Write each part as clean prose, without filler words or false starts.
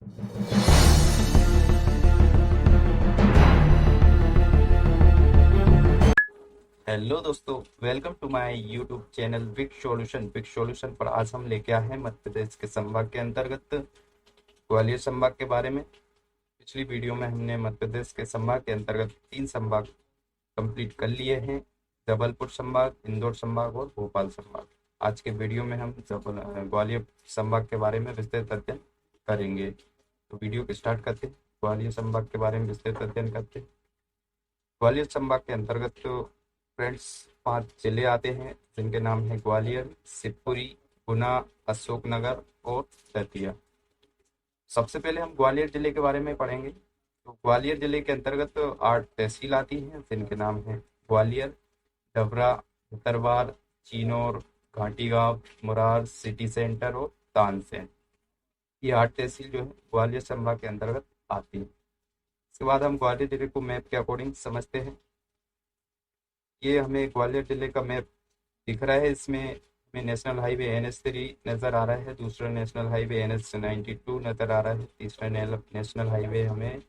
Hello दोस्तों, welcome to my YouTube channel big solution पर आज हम लेके आए हैं मध्य प्रदेश के संभाग के अंतर्गत ग्वालियर संभाग के बारे में। पिछली वीडियो में हमने मध्य प्रदेश के संभाग के अंतर्गत 3 संभाग कंप्लीट कर लिए हैं: जबलपुर संभाग, इंदौर संभाग और भोपाल संभाग। आज के वीडियो में हम ग्वालियर संभाग के बारे में विस्तृत अध्ययन करेंगे। तो वीडियो को स्टार्ट करते हैं। ग्वालियर संभाग के बारे में विस्तृत अध्ययन करते हैं। ग्वालियर संभाग के अंतर्गत तो फ्रेंड्स 5 जिले आते हैं, जिनके नाम है ग्वालियर, शिवपुरी, गुना, अशोकनगर और दतिया। सबसे पहले हम ग्वालियर जिले के बारे में पढ़ेंगे। तो ग्वालियर जिले के अंतर्गत 8 तहसील आती हैं, जिनके नाम है ग्वालियर, डबरा, भितरवार, चिनौर, घाटी गांव, मुरार, सिटी सेंटर और तानसेन। ये 8 तहसील जो है ग्वालियर संभाग के अंतर्गत आती है। इसके बाद हम ग्वालियर जिले को मैप के अकॉर्डिंग समझते हैं। ये हमें ग्वालियर जिले का मैप दिख रहा है। इसमें हमें नेशनल हाईवे NH3 नज़र आ रहा है, दूसरा नेशनल हाईवे NH92 नज़र आ रहा है, तीसरा नेशनल हाईवे हमें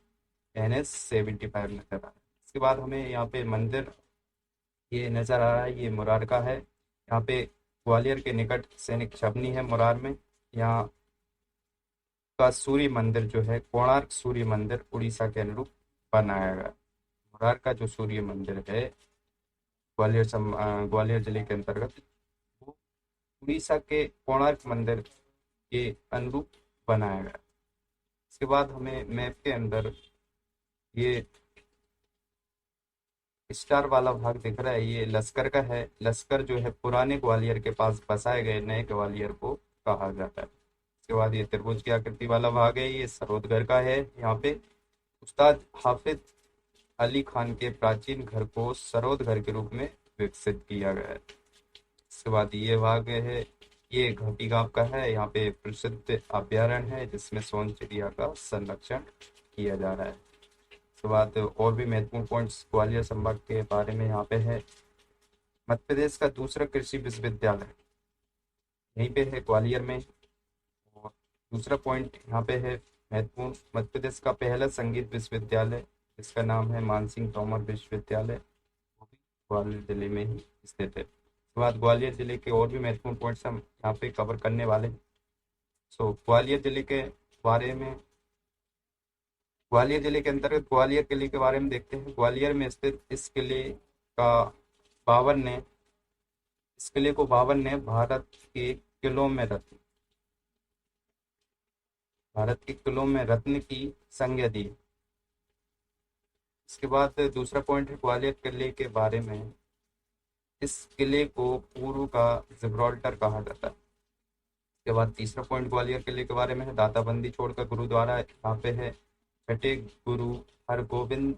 NH75 नज़र आ रहा है। इसके बाद हमें यहाँ पे मंदिर ये नज़र आ रहा है, ये मुरार का है। यहाँ पे ग्वालियर के निकट सैनिक छावनी है मुरार में। यहाँ का सूर्य मंदिर जो है कोणार्क सूर्य मंदिर उड़ीसा के अनुरूप बनाया गया। मुरार का जो सूर्य मंदिर है ग्वालियर जिले के अंतर्गत, वो उड़ीसा के कोणार्क मंदिर के अनुरूप बनाया गया। इसके बाद हमें मैप के अंदर ये स्टार वाला भाग दिख रहा है, ये लश्कर का है। लश्कर जो है पुराने ग्वालियर के पास बसाए गए नए ग्वालियर को कहा जाता है। इसके बाद ये त्रिभुज की आकृति वाला भाग है, ये सरोदगढ़ का है। यहाँ पे उस्ताद हाफिज अली खान के प्राचीन घर को सरोद घर के रूप में विकसित किया गया है। इसके बाद ये भाग है, ये घाटी गांव का है। यहाँ पे प्रसिद्ध अभ्यारण्य है जिसमें सोन चिड़िया का संरक्षण किया जा रहा है। इसके बाद और भी महत्वपूर्ण पॉइंट्स ग्वालियर संभाग के बारे में यहाँ पे है। मध्य प्रदेश का दूसरा कृषि विश्वविद्यालय यहीं पे है ग्वालियर में। और दूसरा पॉइंट यहाँ पे है महत्वपूर्ण, मध्य प्रदेश का पहला संगीत विश्वविद्यालय जिसका नाम है मानसिंह तोमर विश्वविद्यालय, वो भी ग्वालियर जिले में ही स्थित है। उसके बाद ग्वालियर जिले के और भी महत्वपूर्ण पॉइंट्स हम यहाँ पे कवर करने वाले हैं। ग्वालियर जिले के बारे में, ग्वालियर जिले के अंतर्गत ग्वालियर किले के बारे में देखते हैं। ग्वालियर में स्थित इस किले का बाबर ने इस किले को बाबर ने भारत के किलों में रत्न की संज्ञा दी। इसके बाद दूसरा पॉइंट है ग्वालियर किले के बारे में, इस किले को पूर्व का जिब्राल्टर कहा जाता है। इसके बाद तीसरा पॉइंट ग्वालियर किले के बारे में है, दाताबंदी छोड़कर गुरुद्वारा यहाँ पे है। छठे गुरु हरगोविंद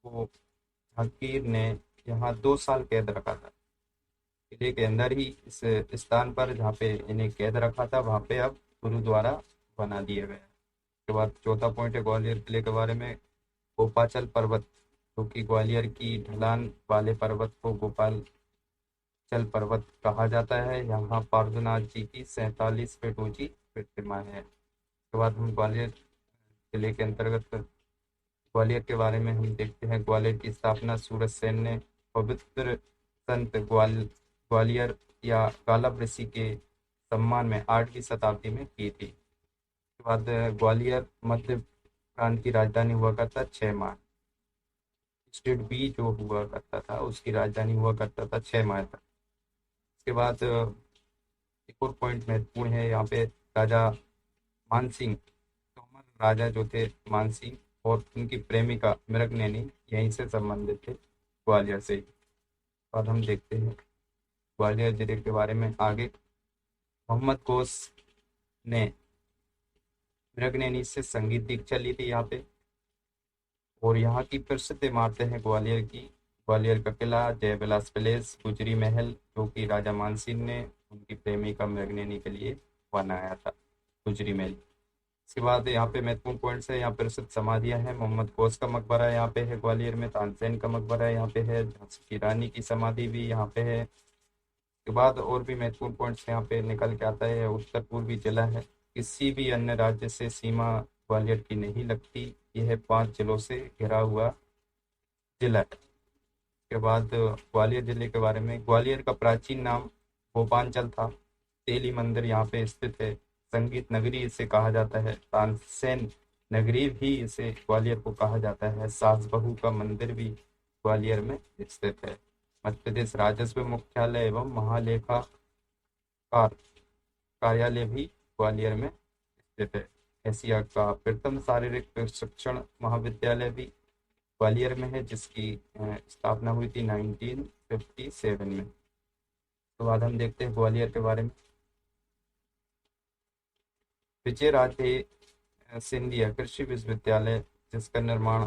को झाकीर ने यहाँ 2 साल कैद रखा था। किले के अंदर ही इस स्थान पर जहाँ पे इन्हें कैद रखा था, वहाँ पे अब गुरुद्वारा बना दिया गया। उसके बाद चौथा पॉइंट है ग्वालियर किले के बारे में, गोपाचल पर्वत, जो कि ग्वालियर की ढलान वाले पर्वत को गोपालचल पर्वत कहा जाता है। यहाँ पार्श्वनाथ जी की 47 फीट ऊंची प्रतिमा है। उसके बाद हम ग्वालियर किले के अंतर्गत ग्वालियर के बारे में हम देखते हैं। ग्वालियर की स्थापना सूरज सेन ने पवित्र संत ग्वालियर या गालब ऋषि के सम्मान में 8वीं शताब्दी में की थी। उसके बाद ग्वालियर मध्य प्रांत की राजधानी हुआ करता 6 माह। स्टेट बी जो हुआ करता था उसकी राजधानी हुआ करता था 6 माह तक। इसके बाद एक और पॉइंट महत्वपूर्ण है यहाँ पे, राजा मानसिंह तोमर, राजा जो थे मानसिंह और उनकी प्रेमिका मृगनयनी यहीं से संबंधित थे, ग्वालियर से ही। बाद हम देखते हैं ग्वालियर जिले के बारे में आगे। मोहम्मद गौस ने मृगनयनी से संगीत दीक्षा ली थी यहाँ पे। और यहाँ की प्रसिद्ध इमारतें हैं ग्वालियर की, ग्वालियर का किला, जय विलास पैलेस, गुजरी महल, जो कि राजा मानसिंह ने उनकी प्रेमिका मृगनयनी के लिए बनाया था, गुजरी महल। इसके बाद यहाँ पे महत्वपूर्ण पॉइंट्स है, यहाँ प्रसिद्ध समाधियाँ हैं। मोहम्मद गौस का मकबरा यहाँ पे है ग्वालियर में, तानसेन का मकबरा यहाँ पे है, झांसी की रानी की समाधि भी यहाँ पे है। के बाद और भी महत्वपूर्ण पॉइंट्स यहाँ पे निकल के आता है। उत्तर पूर्वी जिला है, किसी भी अन्य राज्य से सीमा ग्वालियर की नहीं लगती। यह 5 जिलों से घिरा हुआ जिला है। के बाद ग्वालियर जिले के बारे में, ग्वालियर का प्राचीन नाम भोपांचल था। तेली मंदिर यहाँ पे स्थित है। संगीत नगरी इसे कहा जाता है। तानसेन नगरी भी इसे ग्वालियर को कहा जाता है। सास बहू का मंदिर भी ग्वालियर में स्थित है। मध्य प्रदेश राजस्व मुख्यालय एवं महालेखाकार कार्यालय भी ग्वालियर में स्थित है। एशिया का प्रथम शारीरिक प्रशिक्षण महाविद्यालय भी ग्वालियर में है, जिसकी स्थापना हुई थी 1957 में। तो बाद हम देखते हैं ग्वालियर के बारे में। विजय राजे सिंधिया कृषि विश्वविद्यालय, जिसका निर्माण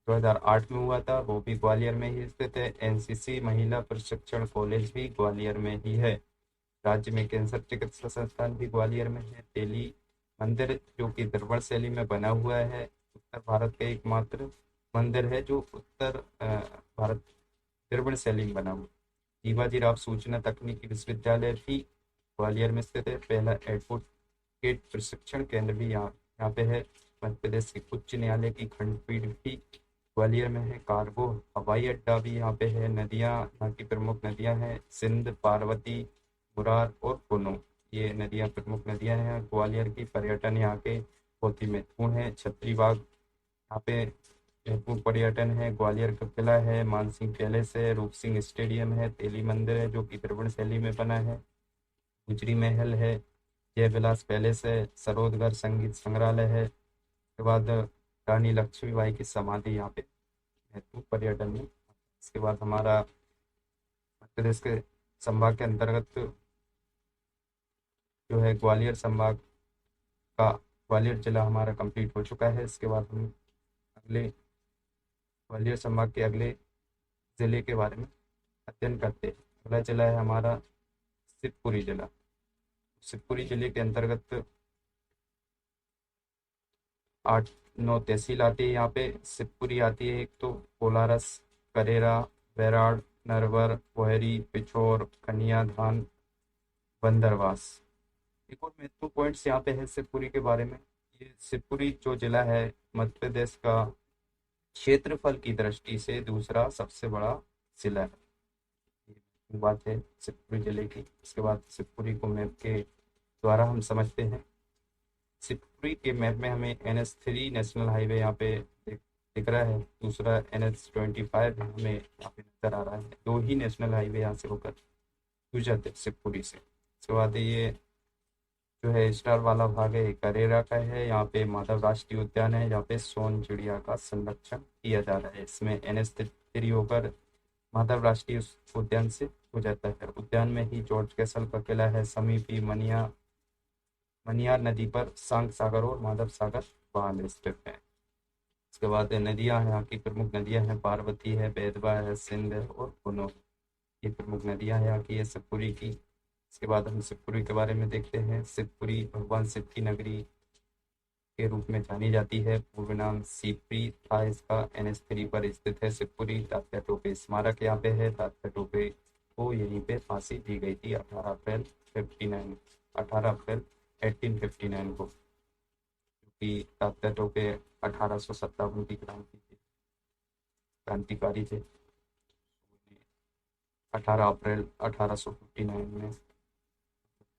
2008 में हुआ था, वो भी ग्वालियर में ही स्थित है। एनसीसी महिला प्रशिक्षण कॉलेज भी ग्वालियर में ही है। राज्य में कैंसर चिकित्सा संस्थान भी ग्वालियर में है। तेली मंदिर जो कि द्रविड़ शैली में बना हुआ है, उत्तर भारत का एकमात्र मंदिर है जो उत्तर भारत द्रविड़ शैली में बना हुआ। शिवाजी सूचना तकनीकी विश्वविद्यालय भी ग्वालियर में स्थित है। पहला एडवोकेट प्रशिक्षण केंद्र भी यहाँ पे है। मध्य प्रदेश की उच्च न्यायालय की खंडपीठ भी ग्वालियर में है। कार्गो हवाई अड्डा भी यहाँ पे है। नदियाँ, यहाँ की प्रमुख नदियाँ हैं सिंध, पार्वती, मुरार और कुनो। ये नदियाँ प्रमुख नदियाँ हैं ग्वालियर की। पर्यटन यहाँ के बहुत ही महत्वपूर्ण है। छतरी बाग यहाँ पे महत्वपूर्ण पर्यटन है। ग्वालियर का किला है, मानसिंह पैलेस है, रूप सिंह स्टेडियम है, तेली मंदिर है जो कि द्रविड़ शैली में बना है, गुजरी महल है, जय विलास पैलेस है, सरोदगढ़ संगीत संग्रहालय है। उसके बाद रानी लक्ष्मीबाई की समाधि यहाँ पे महत्वपूर्ण पर्यटन है। इसके बाद हमारा मध्य प्रदेश के संभाग के अंतर्गत जो है ग्वालियर संभाग का ग्वालियर जिला हमारा कंप्लीट हो चुका है। इसके बाद हम अगले ग्वालियर संभाग के अगले जिले के बारे में अध्ययन करते हैं। अगला जिला है हमारा शिवपुरी जिला। शिवपुरी जिले के अंतर्गत 8-9 तहसील आती है। यहाँ पे शिवपुरी आती है एक तो, कोलारस, करेरा, बैराड़, नरवर, पोहरी, पिछोर, कन्याधान, बंदरवास। एक और महत्वपूर्ण पॉइंट्स यहाँ पे है शिवपुरी के बारे में। ये शिवपुरी जो जिला है मध्य प्रदेश का क्षेत्रफल की दृष्टि से दूसरा सबसे बड़ा जिला है। ये बात है शिवपुरी जिले की। इसके बाद शिवपुरी को मैप के द्वारा हम समझते हैं। शिवपुरी के मैप में हमें NH3 नेशनल हाईवे यहाँ पे दिख रहा है। दूसरा NH25 हमें यहाँ पे नजर आ रहा है। 2 ही नेशनल हाईवे यहाँ से होकर गुजरते शिवपुरी से। इसके बाद ये जो है स्टार वाला भाग है करेरा का है। यहाँ पे माधव राष्ट्रीय उद्यान है, यहाँ पे सोन चिड़िया का संरक्षण किया जा रहा है। इसमें NH3 होकर माधव राष्ट्रीय उद्यान से गुजरता है। उद्यान में ही जॉर्ज कैसल का किला है। समीपी मनियार नदी पर सांग सागर और माधव सागर बांध स्थित है। इसके बाद नदियां हैं, यहाँ की प्रमुख नदियां हैं, पार्वती है, बेतवा है, सिंध है और कुनो। ये प्रमुख नदियां हैं यहाँ की, है शिवपुरी की। इसके बाद हम शिवपुरी के बारे में देखते हैं। शिवपुरी भगवान शिव की नगरी के रूप में जानी जाती है। पूर्व नाम सीपरी था इसका। NH3 पर स्थित है शिवपुरी। तात्या टोपे स्मारक यहाँ पे है। तात्या टोपे को यहीं पे फांसी दी गई थी 18 अप्रैल 1859 को, क्योंकि तात्या टोपे 1857 की क्रांतिकारी थे। 18 अप्रैल 1859 में,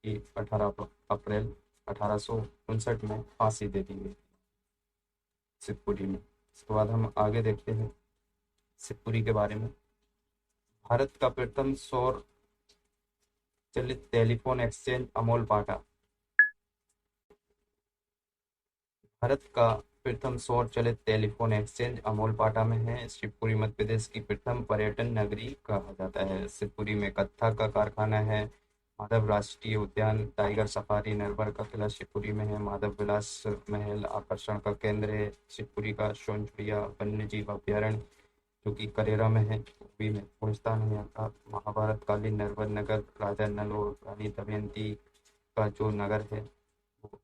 कि 18 अप्रैल 1859 में फांसी दे दी गई शिवपुरी में। इसके बाद हम आगे देखते हैं शिवपुरी के बारे में। भारत का प्रथम सौर चलित टेलीफोन एक्सचेंज अमोल पाटा। भारत का प्रथम सौर चलित टेलीफोन एक्सचेंज अमोल पाटा में है। शिवपुरी मध्य प्रदेश की प्रथम पर्यटन नगरी कहा जाता है। शिवपुरी में कत्था का कारखाना है। माधव राष्ट्रीय उद्यान, टाइगर सफारी, नरवर का किला शिवपुरी में है। माधव विलास महल आकर्षण का केंद्र है। शिवपुरी का सोनचिड़िया वन्य जीव अभ्यारण्य जो कि करेरा में है, वो भी महत्वपूर्ण स्थान है यहाँ का। महाभारत कालीन नरवर नगर, राजा नल और रानी दमयंती का जो नगर है वो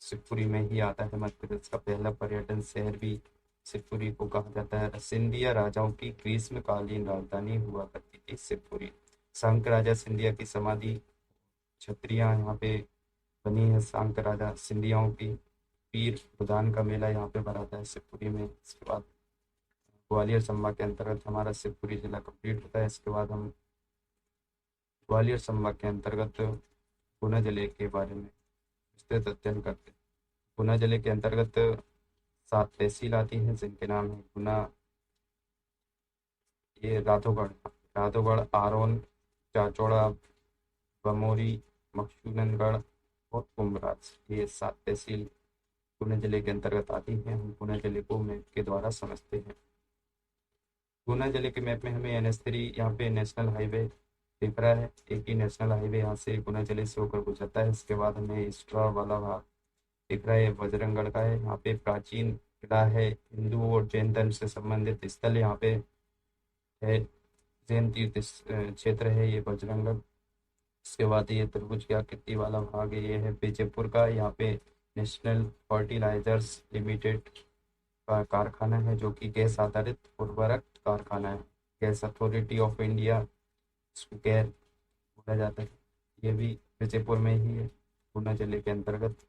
शिवपुरी में ही आता है। मध्य प्रदेश का पहला पर्यटन शहर भी शिवपुरी को कहा जाता है। सिंधिया राजाओं की ग्रीष्मकालीन राजधानी हुआ करती थी शिवपुरी। सांक राजा सिंधिया की समाधि छत्रियां यहाँ पे बनी है। सांक राजा सिंधियाओं की पीर बुधान का मेला यहाँ पे भराता है शिवपुरी में। इसके बाद ग्वालियर संभाग के अंतर्गत हमारा शिवपुरी जिला कंप्लीट होता है। इसके बाद हम ग्वालियर संभाग के अंतर्गत गुना जिले के बारे में विस्तृत अध्ययन करते हैं। गुना जिले के अंतर्गत 7 तहसील आती हैं जिनके नाम है गुना, ये राधोगढ़, आरोन, चाचौड़ा, बमोरी, मकसूदनगढ़ और कुमराज, ये 7 तहसील गुना जिले के अंतर्गत आती हैं। हम गुना जिले को मैप के द्वारा समझते हैं। गुना जिले के मैप में हमें NH3 यहाँ पे नेशनल हाईवे दिख रहा है। एक ही नेशनल हाईवे यहाँ से गुना जिले से होकर गुजरता है। इसके बाद हमें स्ट्रा वाला भाग दिख रहा है, बजरंगगढ़ का है। यहाँ पे प्राचीन किला है, हिंदू और जैन धर्म से संबंधित स्थल यहाँ पे है, जैन तीर्थ क्षेत्र है ये बजरंगगढ़। इसके बाद ये तरबूज की आकृति वाला भाग है, ये है बीजेपुर का। यहाँ पे नेशनल फर्टिलाइजर्स लिमिटेड का कारखाना है जो कि गैस आधारित उर्वरक कारखाना है। गैस अथॉरिटी ऑफ इंडिया, इसको गैर बोला जाता है। ये भी विजयपुर में ही है, गुना जिले के अंतर्गत।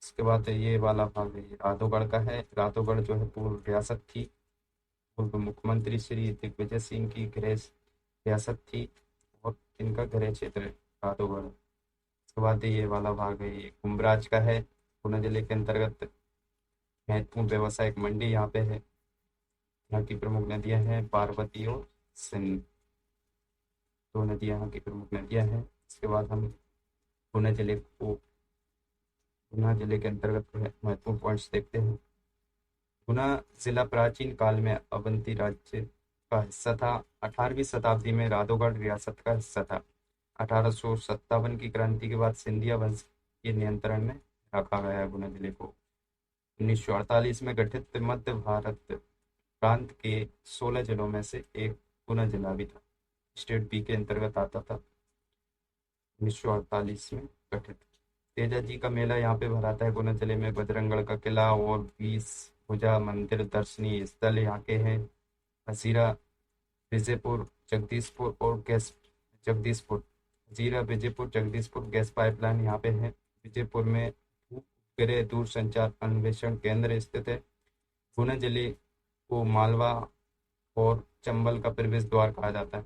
इसके बाद ये वाला भाग है, ये राधोगढ़ का है। राधोगढ़ जो है पूर्व रियासत थी, पूर्व मुख्यमंत्री श्री दिग्विजय सिंह की गृह रियासत थी और इनका गृह क्षेत्र है राधोगढ़। इसके बाद ये वाला भाग है, ये कुंभराज का है, गुना जिले के अंतर्गत। महत्वपूर्ण व्यावसायिक मंडी यहाँ पे है। यहाँ की प्रमुख नदियाँ हैं पार्वती और सिंध, 2 नदियाँ यहाँ की प्रमुख नदियाँ हैं। इसके बाद हम गुना जिले को, गुना जिले के अंतर्गत महत्वपूर्ण पॉइंट्स देखते हैं। गुना जिला प्राचीन काल में अवंती राज्य का हिस्सा था। 18वीं शताब्दी में राधोगढ़ रियासत का हिस्सा था। 1857 की क्रांति के बाद सिंधिया वंश के नियंत्रण में रखा गया है गुना जिले को। 1948 में गठित मध्य भारत प्रांत के 16 जिलों में से एक गुना जिला भी था। स्टेट बी के अंतर्गत आता था। 1948 में गठित। तेजा जी का मेला यहाँ पे भराता है गुना जिले में। बजरंगगढ़ का किला और 20 भुजा मंदिर दर्शनीय स्थल यहाँ के हैं। हजीरा, विजयपुर, जगदीशपुर और gas Jagdishpur, Hazira, Vijaypur, Jagdishpur gas pipeline यहाँ पे है। विजयपुर में उपग्रह दूरसंचार अन्वेषण केंद्र स्थित है। गुना जिले को मालवा और चंबल का प्रवेश द्वार कहा जाता है।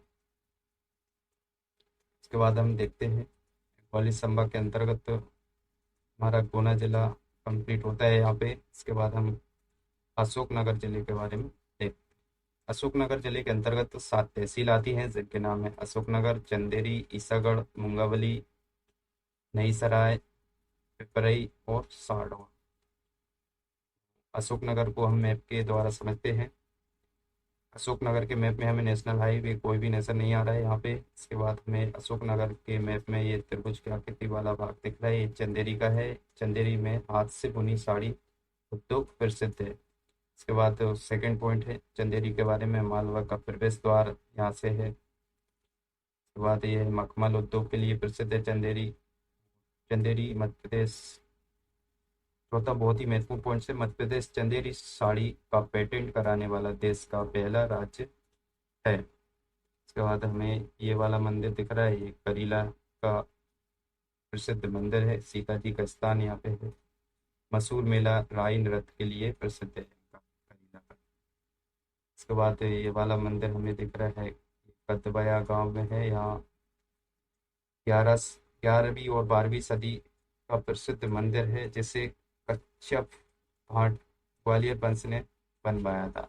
इसके बाद हम देखते हैं ग्वालियर संभाग के अंतर्गत हमारा गुना जिला कंप्लीट होता है यहाँ पे। इसके बाद हम अशोकनगर जिले के बारे में देखते हैं। अशोकनगर जिले के अंतर्गत 7 तहसील आती हैं जिनके नाम है अशोकनगर, चंदेरी, ईसागढ़, मुंगावली, नई सराय, पिपरई और सारडोल। अशोकनगर को हम मैप के द्वारा समझते हैं। अशोकनगर के मैप में हमें नेशनल हाईवे कोई भी नजर नहीं आ रहा है यहाँ पे। इसके बाद हमें अशोकनगर के मैप में ये त्रिभुज की आकृति वाला भाग दिख रहा है, ये चंदेरी का है। चंदेरी में हाथ से बुनी साड़ी उद्योग प्रसिद्ध है। इसके बाद सेकंड पॉइंट है चंदेरी के बारे में, मालवा का प्रवेश द्वार यहाँ से है। इसके बाद ये है मखमल उद्योग के लिए प्रसिद्ध है चंदेरी। चंदेरी मध्य प्रदेश। चौथा बहुत ही महत्वपूर्ण पॉइंट है, मध्य प्रदेश चंदेरी साड़ी का पेटेंट कराने वाला देश का पहला राज्य है। इसके बाद हमें ये वाला मंदिर दिख रहा है, ये करीला का प्रसिद्ध मंदिर है, सीता जी का स्थान यहाँ पे है। मसूर मेला राई नृत्य के लिए प्रसिद्ध है करीला का। इसके बाद ये वाला मंदिर हमें दिख रहा है, कदबया गांव में है। यहाँ 11वीं और 12वीं सदी का प्रसिद्ध मंदिर है जिसे कच्छप भाट ग्वालियर वंश ने बनवाया था।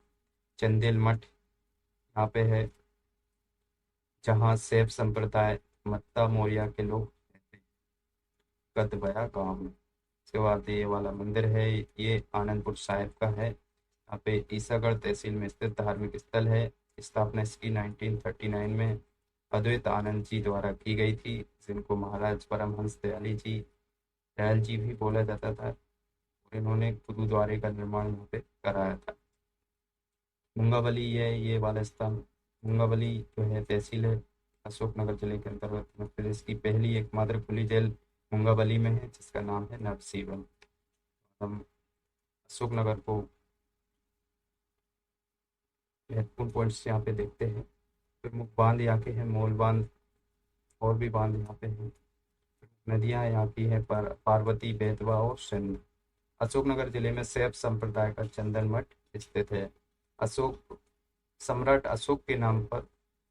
चंदेल मठ यहाँ पे है जहाँ शैव संप्रदाय मत्ता मौर्य के लोग रहते हैं, कदबया गांव में। इसके बाद ये वाला मंदिर है, ये आनंदपुर साहिब का है। यहाँ पे ईसागढ़ तहसील में स्थित धार्मिक स्थल है। स्थापना इसकी 1939 में अद्वैत आनंद जी द्वारा की गई थी, जिनको महाराज परमहंस दयाल जी भी बोला जाता था। और इन्होंने गुरुद्वारे का निर्माण यहाँ पे कराया था। मुंगावली है ये वाला स्थान। मुंगावली जो है तहसील है अशोकनगर जिले के अंतर्गत। मध्य प्रदेश की पहली एकमात्र खुली जेल मुंगावली में है जिसका नाम है नरसीवन। हम अशोकनगर को महत्वपूर्ण पॉइंट्स यहाँ पे देखते हैं। प्रमुख बांध यहाँ के हैं मोल बांध, और भी बांध यहाँ पे हैं। नदियाँ यहाँ की है पार्वती, बेतवा और सिंध। अशोकनगर जिले में शैव संप्रदाय का चंदन मठ स्थित है। अशोक सम्राट अशोक के नाम पर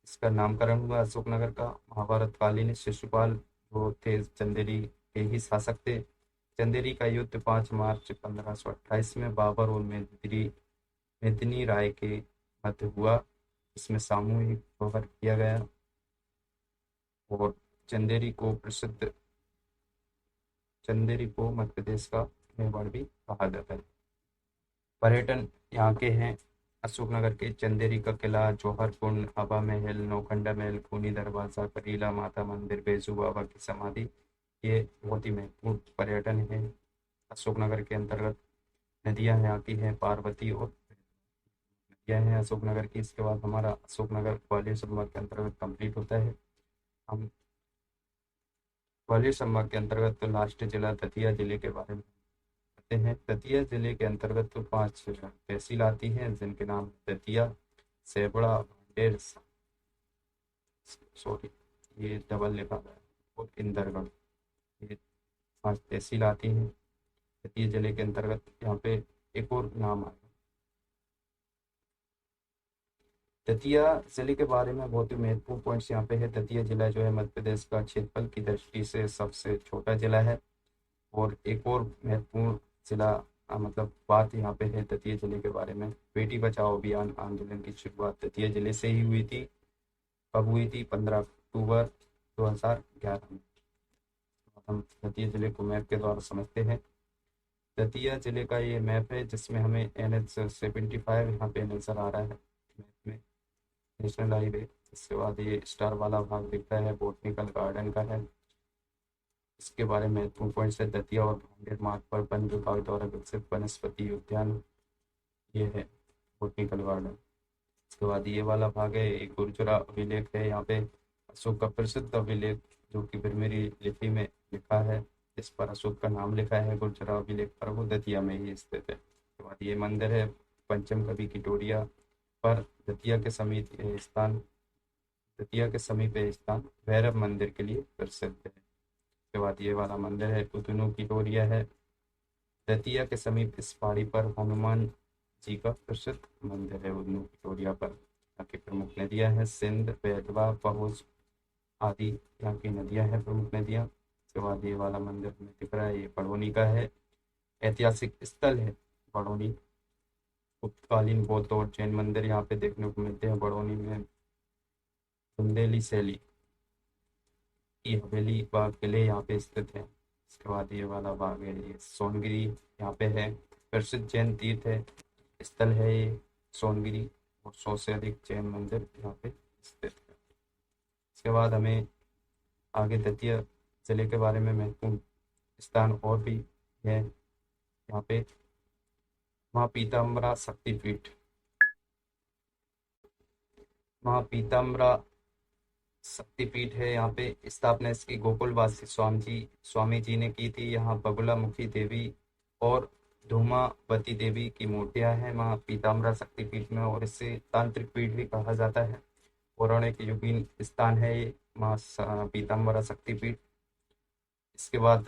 इसका नामकरण हुआ अशोकनगर का। महाभारत कालीन शिशुपाल जो थे चंदेरी के ही शासक थे। चंदेरी का युद्ध 5 मार्च 1528 में बाबर और मेदिनी राय के मध्य हुआ। इसमें सामूहिक जौहर किया गया और चंदेरी को प्रसिद्ध चंदेरी को मध्य प्रदेश का मेवाड़ भी कहा जाता है। पर्यटन यहाँ के हैं अशोकनगर के चंदेरी का किला, जौहर कुंड, हवा महल, नौखंडा महल, खूनी दरवाजा, करीला माता मंदिर, बेजू बाबा की समाधि, ये बहुत ही महत्वपूर्ण पर्यटन है अशोकनगर के अंतर्गत। नदियाँ यहाँ की हैं पार्वती और नदियाँ हैं अशोकनगर की। इसके बाद हमारा अशोकनगर ग्वालियर संभाग के अंतर्गत कंप्लीट होता है। हम ग्वालियर संभाग के अंतर्गत तो लास्ट जिला दतिया जिले के बारे में कहते हैं। दतिया जिले के अंतर्गत तो 5 तहसील आती हैं जिनके नाम दतिया, सेबड़ा, भांडेर, सॉरी ये डबल लिखा हुआ है, और इंदरगढ़, ये 5 तहसील आती हैं दतिया जिले के अंतर्गत। यहाँ पे एक और नाम आया दतिया जिले के बारे में, बहुत ही महत्वपूर्ण पॉइंट्स यहाँ पे है। दतिया जिला जो है मध्य प्रदेश का क्षेत्रफल की दृष्टि से सबसे छोटा जिला है। और एक और महत्वपूर्ण जिला मतलब बात यहाँ पे है दतिया जिले के बारे में, बेटी बचाओ अभियान आंदोलन की शुरुआत दतिया जिले से ही हुई थी। कब हुई थी? 15 अक्टूबर 2011 में। हम दतिया जिले को मैप के द्वारा समझते हैं। दतिया जिले का ये मैप है जिसमें हमें NH-75 यहाँ पे नजर आ रहा है मैप में, नेशनल हाईवे। इसके बाद ये स्टार वाला भाग दिख रहा है, बोटनिकल गार्डन का है। इसके बारे में महत्वपूर्ण पॉइंट्स है, दतिया और भांडेर मार्ग पर वन विभाग द्वारा विकसित वनस्पति उद्यान ये है बोटनिकल गार्डन। इसके बाद ये वाला भाग है, एक गुर्जरा अभिलेख है यहाँ पे, अशोक का प्रसिद्ध अभिलेख जो कि बिरमिरी लिपि में लिखा है, इस पर अशोक का नाम लिखा है गुर्जरा अभिलेख पर, वो दतिया में ही स्थित है। इसके बाद ये मंदिर है पंचम कवि की टोरिया पर, दतिया के समीप है स्थान भैरव मंदिर के लिए प्रसिद्ध है। उसके बाद ये वाला मंदिर है उदनू की टोरिया है, दतिया के समीप इस पहाड़ी पर हनुमान जी का प्रसिद्ध मंदिर है उदनू की टोरिया पर। यहाँ की प्रमुख नदियाँ हैं सिंध, बेतवा, पहुज आदि यहाँ की नदियाँ हैं प्रमुख नदियाँ। उसके बाद ये वाला मंदिर हमें दिख रहा है, ये बड़ौनी का है, ऐतिहासिक स्थल है बड़ौनी। गुप्तकालीन बौद्ध और जैन मंदिर यहाँ पे देखने को मिलते हैं बड़ौनी में। बुंदेली शैली की हवेली व किले यहाँ पे स्थित है। इसके बाद ये वाला बाग है, ये सोनगिरी यहाँ पे है, प्रसिद्ध जैन तीर्थ है स्थल है ये सोनगिरी, और 100 से अधिक जैन मंदिर यहाँ पे स्थित है। इसके बाद हमें आगे दतिया जिले के बारे में महत्वपूर्ण स्थान और भी है यहाँ पे। माँ पीताम्बरा शक्तिपीठ, माँ पीताम्बरा शक्तिपीठ है यहाँ पे, स्थापना इसकी गोकुलवासी स्वामी जी ने की थी। यहाँ बगुला मुखी देवी और धूमावती देवी की मूर्तियां हैं माँ पीताम्बरा शक्तिपीठ में, और इसे तांत्रिक पीठ भी कहा जाता है। पौराणिक युगीन स्थान है ये माँ पीताम्बरा शक्तिपीठ। इसके बाद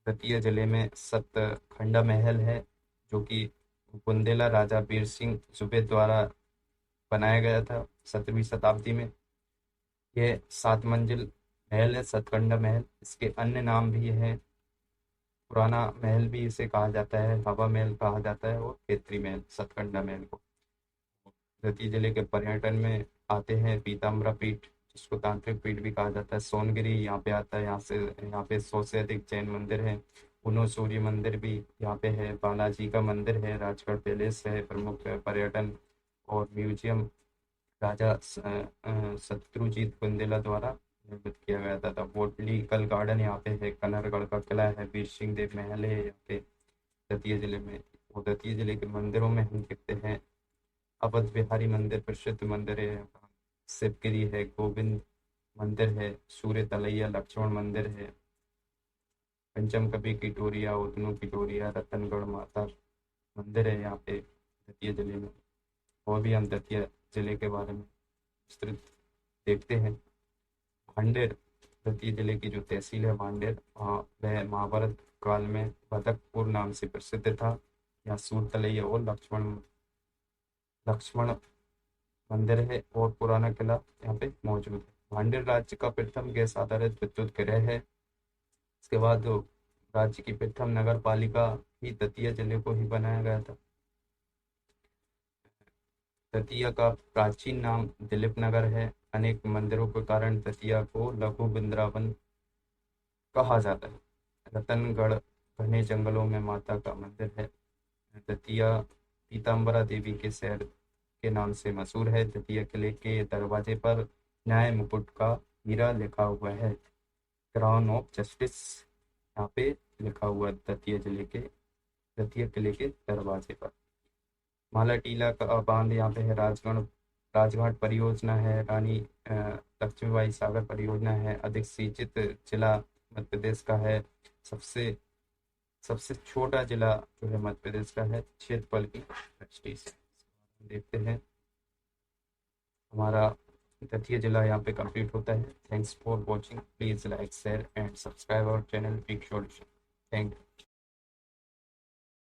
दतिया जिले में सतखंडा महल है जो कि बुंदेला राजा वीर सिंह zuबेद द्वारा बनाया गया था 17वीं शताब्दी में। यह 7 मंजिल महल है सतखंडा महल। इसके अन्य नाम भी हैं, पुराना महल भी इसे कहा जाता है, हवा महल कहा जाता है, और खेतरी महल सतखंडा महल को। दतिया जिले के पर्यटन में आते हैं पीताम्बरा पीठ जिसको तांत्रिक पीठ भी कहा जाता है, सोनगिरी यहाँ पे आता है, यहाँ पे 100 से अधिक जैन मंदिर हैं। उनो सूर्य मंदिर भी यहाँ पे है, बालाजी का मंदिर है, राजगढ़ पैलेस है, प्रमुख पर्यटन और म्यूजियम राजा शत्रुजीत बुंदेला द्वारा निर्मित किया गया था। बोटनिकल गार्डन यहाँ पे है, कनरगढ़ का किला है, वीर सिंह देव महल है यहाँ पे दतिया जिले में। वो दतिया जिले के मंदिरों में हम देखते हैं अवध बिहारी मंदिर प्रसिद्ध मंदिर है, शिवगिरी है, गोविंद मंदिर है, सूर्य तलैया लक्ष्मण मंदिर है, पंचम कवि की टोरिया, उदनू की टोरिया, रतनगढ़ माता मंदिर है यहाँ पे दतिया जिले में। और भी हम दतिया जिले के बारे में विस्तृत देखते हैं। भांडेर दतिया जिले की जो तहसील है भांडेर, वहाँ वह महाभारत काल में भदकपुर नाम से प्रसिद्ध था। यहाँ सूर तलैया और लक्ष्मण लक्ष्मण मंदिर है और पुराना किला यहाँ पे मौजूद है। भांडेर राज्य का प्रथम गैस आधारित विद्युत गृह है। इसके बाद जो राज्य की प्रथम नगर पालिका ही दतिया जिले को ही बनाया गया था। दतिया का प्राचीन नाम दिलीप नगर है। अनेक मंदिरों के कारण दतिया को लघु वृंदावन कहा जाता है। रतनगढ़ घने जंगलों में माता का मंदिर है। दतिया पीताम्बरा देवी के शहर के नाम से मशहूर है। दतिया किले के दरवाजे पर न्याय मुकुट का हीरा लिखा हुआ है। क्राउन ऑफ जस्टिस यहाँ पे लिखा हुआ है दतिया किले के दरवाजे पर। माला टीला का बांध यहाँ पे है। राजघाट परियोजना है। रानी लक्ष्मीबाई सागर परियोजना है। अधिक सिंचित जिला मध्य प्रदेश का है। सबसे सबसे छोटा जिला जो है मध्य प्रदेश का है क्षेत्रफल की दृष्टि से। देखते हैं, हमारा दतिया जिला यहाँ पे कंप्लीट होता है। Thanks for watching. Please like share and subscribe our channel big solution. Thank you.